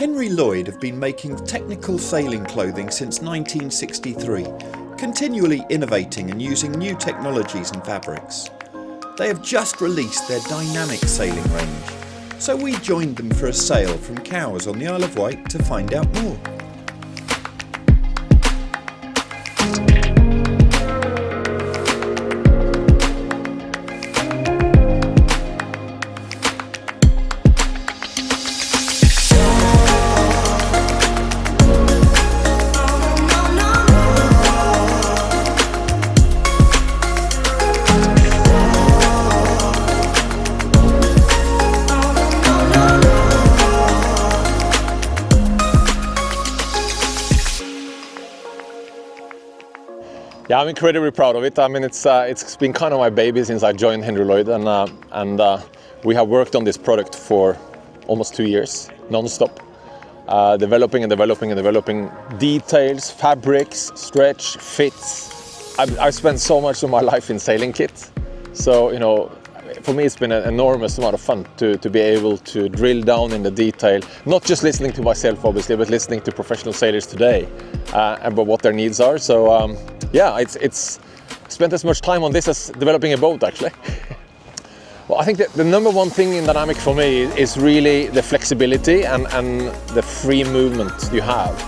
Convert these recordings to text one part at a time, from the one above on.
Henri-Lloyd have been making technical sailing clothing since 1963, continually innovating and using new technologies and fabrics. They have just released their dynamic sailing range, so we joined them for a sail from Cowes on the Isle of Wight to find out more. Yeah, I'm incredibly proud of it. I mean, it's been kind of my baby since I joined Henri-Lloyd, and we have worked on this product for almost 2 years, non-stop, developing details, fabrics, stretch, fits. I've spent so much of my life in sailing kit, so you know, for me it's been an enormous amount of fun to be able to drill down in the detail, not just listening to myself obviously, but listening to professional sailors today about what their needs are. So yeah, it's spent as much time on this as developing a boat actually. Well, I think that the number one thing in dynamic for me is really the flexibility and the free movement you have.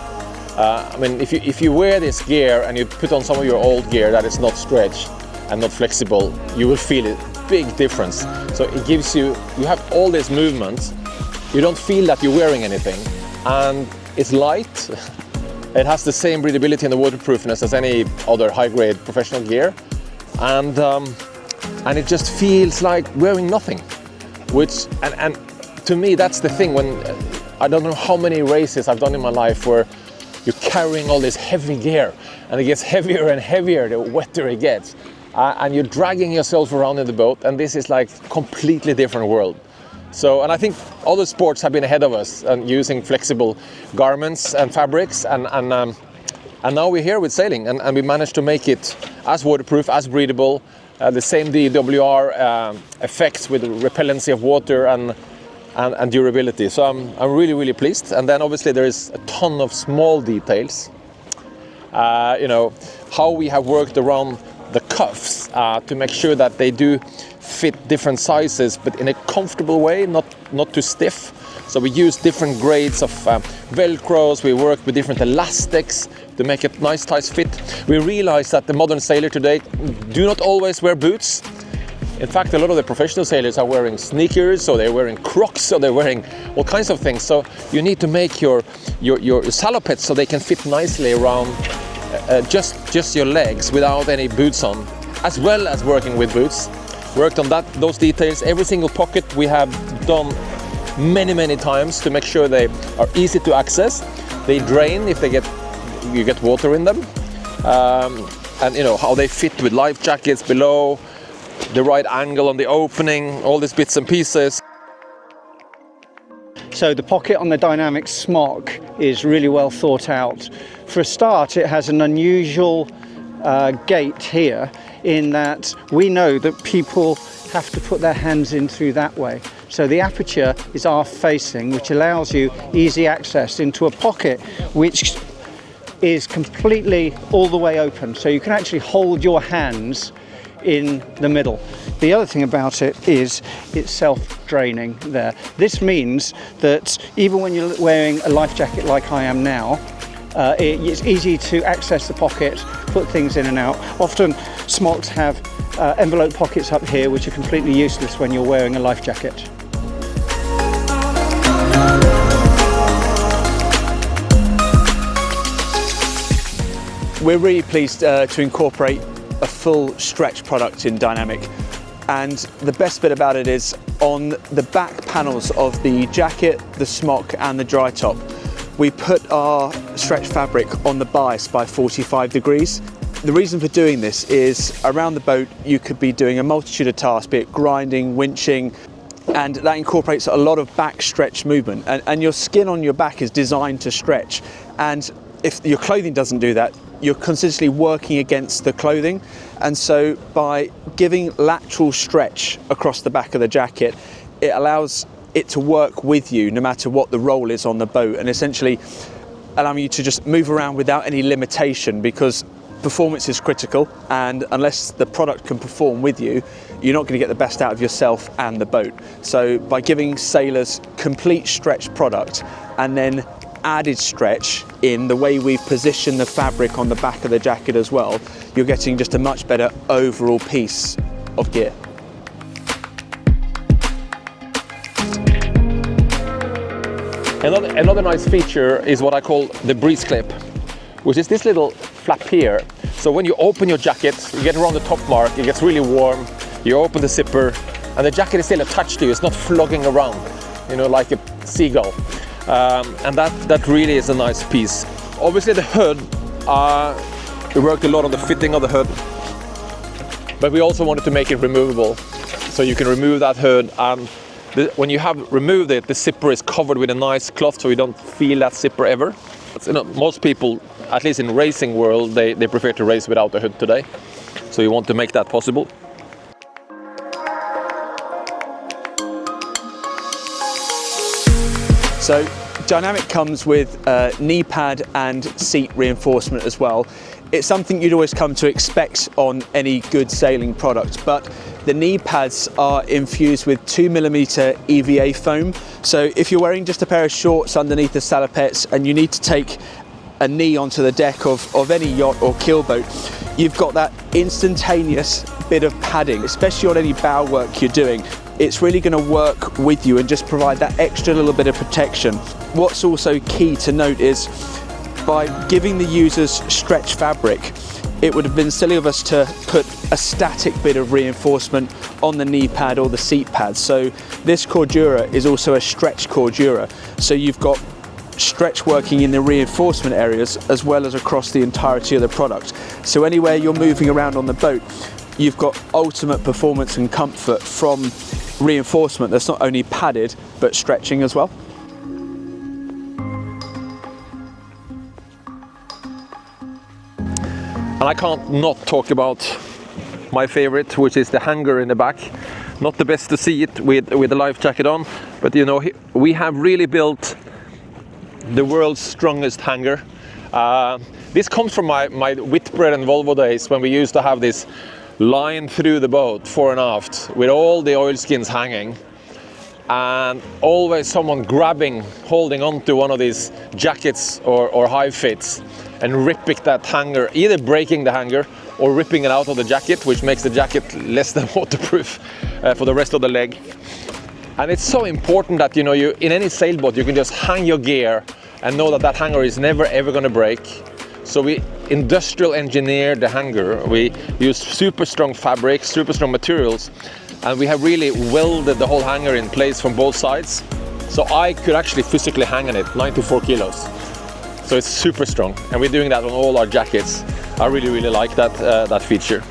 I mean, if you wear this gear and you put on some of your old gear that is not stretched and not flexible, you will feel a big difference. So it gives you have all this movement, you don't feel that you're wearing anything, and it's light. It has the same breathability and the waterproofness as any other high-grade professional gear, and it just feels like wearing nothing. And to me, that's the thing. When I don't know how many races I've done in my life where you're carrying all this heavy gear, and it gets heavier and heavier the wetter it gets, and you're dragging yourself around in the boat, and this is like completely different world. So, and I think other sports have been ahead of us and using flexible garments and fabrics, and now we're here with sailing, and we managed to make it as waterproof, as breathable, the same DWR effects with repellency of water and durability. So I'm really, really pleased. And then obviously there is a ton of small details. You know, how we have worked around the cuffs to make sure that they do fit different sizes, but in a comfortable way, not too stiff. So we use different grades of velcros, we work with different elastics to make it nice, tight fit. We realize that the modern sailor today do not always wear boots. In fact, a lot of the professional sailors are wearing sneakers, or they're wearing Crocs, or they're wearing all kinds of things. So you need to make your salopettes so they can fit nicely around just your legs without any boots on, as well as working with boots. Worked on those details. Every single pocket we have done many times to make sure they are easy to access. They drain if you get water in them, and you know how they fit with life jackets below, the right angle on the opening, all these bits and pieces. So the pocket on the dynamic smock is really well thought out. For a start, it has an unusual gate here, in that we know that people have to put their hands in through that way. So the aperture is aft facing, which allows you easy access into a pocket which is completely all the way open. So you can actually hold your hands in the middle. The other thing about it is it's self-draining there. This means that even when you're wearing a life jacket like I am now, it's easy to access the pocket, put things in and out. Often smocks have envelope pockets up here which are completely useless when you're wearing a life jacket. We're really pleased to incorporate a full stretch product in dynamic, and the best bit about it is on the back panels of the jacket, the smock and the dry top, we put our stretch fabric on the bias by 45 degrees. The reason for doing this is around the boat you could be doing a multitude of tasks, be it grinding, winching, and that incorporates a lot of back stretch movement, and your skin on your back is designed to stretch, and if your clothing doesn't do that, you're consistently working against the clothing. And so by giving lateral stretch across the back of the jacket, it allows it to work with you no matter what the role is on the boat, and essentially allowing you to just move around without any limitation, because performance is critical, and unless the product can perform with you, you're not going to get the best out of yourself and the boat. So by giving sailors complete stretch product and then added stretch in the way we've positioned the fabric on the back of the jacket as well, you're getting just a much better overall piece of gear. Another nice feature is what I call the breeze clip, which is this little flap here. So when you open your jacket, you get around the top mark, it gets really warm, you open the zipper, and the jacket is still attached to you, it's not flogging around, you know, like a seagull. And that really is a nice piece. Obviously the hood, we worked a lot on the fitting of the hood, but we also wanted to make it removable. So you can remove that hood, and when you have removed it, the zipper is covered with a nice cloth so you don't feel that zipper ever. You know, most people, at least in racing world, they prefer to race without the hood today. So you want to make that possible. So Dynamic comes with knee pad and seat reinforcement as well. It's something you'd always come to expect on any good sailing product, but the knee pads are infused with 2mm EVA foam. So if you're wearing just a pair of shorts underneath the salopettes and you need to take a knee onto the deck of any yacht or keelboat, you've got that instantaneous bit of padding, especially on any bow work you're doing. It's really going to work with you and just provide that extra little bit of protection. What's also key to note is by giving the users stretch fabric, it would have been silly of us to put a static bit of reinforcement on the knee pad or the seat pad. So this cordura is also a stretch cordura. So you've got stretch working in the reinforcement areas as well as across the entirety of the product. So anywhere you're moving around on the boat, you've got ultimate performance and comfort from reinforcement that's not only padded but stretching as well. And I can't not talk about my favorite, which is the hanger in the back. Not the best to see it with the life jacket on, but you know, we have really built the world's strongest hanger. This comes from my Whitbread and Volvo days, when we used to have this line through the boat fore and aft with all the oilskins hanging, and always someone grabbing, holding onto one of these jackets or high fits and ripping that hanger, either breaking the hanger or ripping it out of the jacket, which makes the jacket less than waterproof for the rest of the leg. And it's so important that, you know, you in any sailboat you can just hang your gear and know that that hanger is never ever going to break. So we industrial engineered the hanger. We used super strong fabric, super strong materials, and we have really welded the whole hanger in place from both sides. So I could actually physically hang on it, 94 kilos. So it's super strong, and we're doing that on all our jackets. I really like that feature.